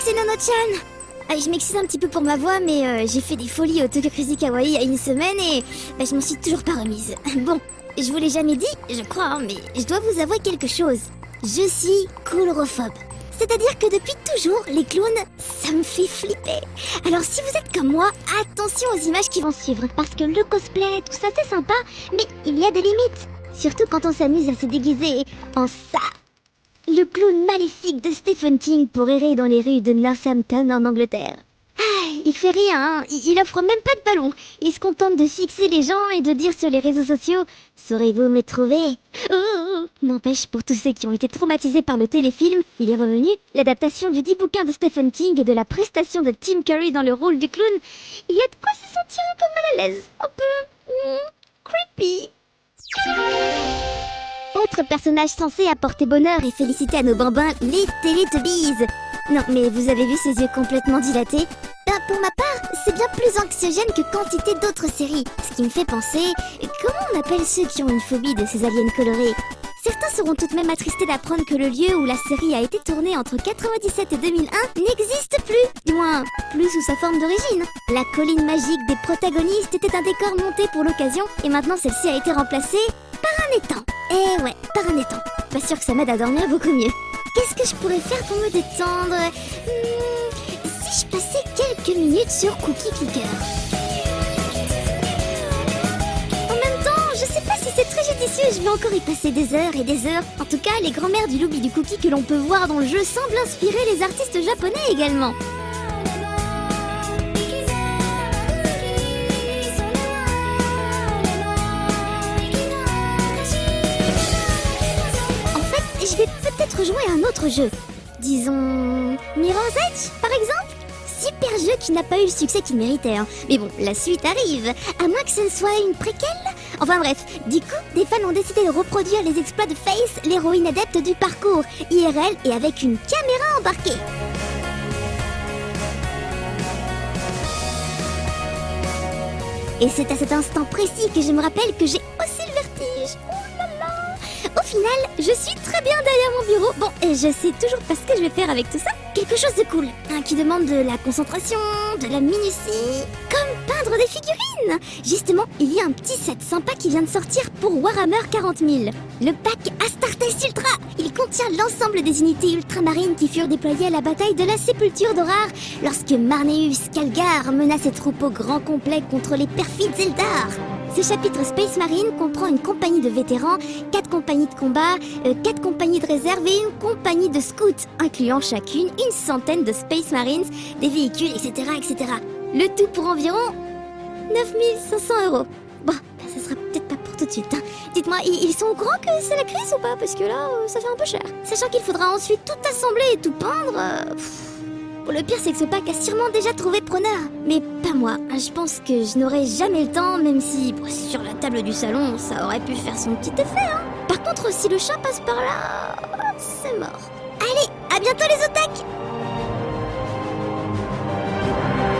c'est Nono-chan. Je m'excuse un petit peu pour ma voix, mais j'ai fait des folies au Tokyo Crazy Kawaii il y a une semaine et je m'en suis toujours pas remise. Bon, je vous l'ai jamais dit, je crois, hein, mais je dois vous avouer quelque chose. Je suis coulrophobe. C'est-à-dire que depuis toujours, les clowns, ça me fait flipper. Alors si vous êtes comme moi, attention aux images qui vont suivre. Parce que le cosplay, tout ça c'est sympa, mais il y a des limites. Surtout quand on s'amuse à se déguiser en ça. Le clown maléfique de Stephen King pour errer dans les rues de Northampton en Angleterre. Il fait rien, hein. Il offre même pas de ballon. Il se contente de fixer les gens et de dire sur les réseaux sociaux « Saurez-vous me trouver ?» N'empêche, pour tous ceux qui ont été traumatisés par le téléfilm, il est revenu. L'adaptation du 10 bouquins de Stephen King et de la prestation de Tim Curry dans le rôle du clown, il y a de quoi se sentir un peu mal à l'aise. Un peu... creepy. Autre personnage censé apporter bonheur et féliciter à nos bambins, les Teletubbies. Non, mais vous avez vu ses yeux complètement dilatés? Pour ma part, c'est bien plus anxiogène que quantité d'autres séries. Ce qui me fait penser, comment on appelle ceux qui ont une phobie de ces aliens colorés? Certains seront tout de même attristés d'apprendre que le lieu où la série a été tournée entre 97 et 2001 n'existe plus. Du moins, plus sous sa forme d'origine. La colline magique des protagonistes était un décor monté pour l'occasion et maintenant celle-ci a été remplacée par un étang. Eh ouais, par un étang. Pas sûr que ça m'aide à dormir beaucoup mieux. Qu'est-ce que je pourrais faire pour me détendre? Si je passais quelques minutes sur Cookie Clicker. En même temps, je sais pas si c'est très judicieux, je vais encore y passer des heures et des heures. En tout cas, les grands-mères du Loubi du Cookie que l'on peut voir dans le jeu semblent inspirer les artistes japonais également. En fait, je vais peut-être jouer à un autre jeu. Disons... Mirror's Edge, par exemple? Super jeu qui n'a pas eu le succès qu'il méritait, hein. Mais bon, la suite arrive, à moins que ce ne soit une préquelle. Enfin bref, du coup, des fans ont décidé de reproduire les exploits de Faith, l'héroïne adepte du parcours, IRL et avec une caméra embarquée. Et c'est à cet instant précis que je me rappelle que j'ai aussi le vertige. Oh là là. Au final, je suis très bien derrière mon bureau. Bon, et je sais toujours pas ce que je vais faire avec tout ça. Quelque chose de cool, hein, qui demande de la concentration, de la minutie, comme peindre des figurines. Justement, il y a un petit set sympa qui vient de sortir pour Warhammer 40 000. Le pack Astartes Ultra. Il contient l'ensemble des unités ultramarines qui furent déployées à la bataille de la Sépulture d'Horar lorsque Marneus Calgar mena ses troupes au grand complet contre les perfides Eldar. Ce chapitre Space Marine comprend une compagnie de vétérans, 4 compagnies de combat, 4 compagnies de réserve et une compagnie de scouts, incluant chacune une centaine de Space Marines, des véhicules, etc. etc. Le tout pour environ 9500 €. Bon, ça sera peut-être pas pour tout de suite, hein. Dites-moi, ils sont au courant que c'est la crise ou pas? Parce que là, ça fait un peu cher. Sachant qu'il faudra ensuite tout assembler et tout peindre... Bon, le pire, c'est que ce pack a sûrement déjà trouvé preneur. Mais pas moi. Je pense que je n'aurai jamais le temps, même si sur la table du salon, ça aurait pu faire son petit effet, hein. Par contre, si le chat passe par là, c'est mort. Allez, à bientôt les otaques!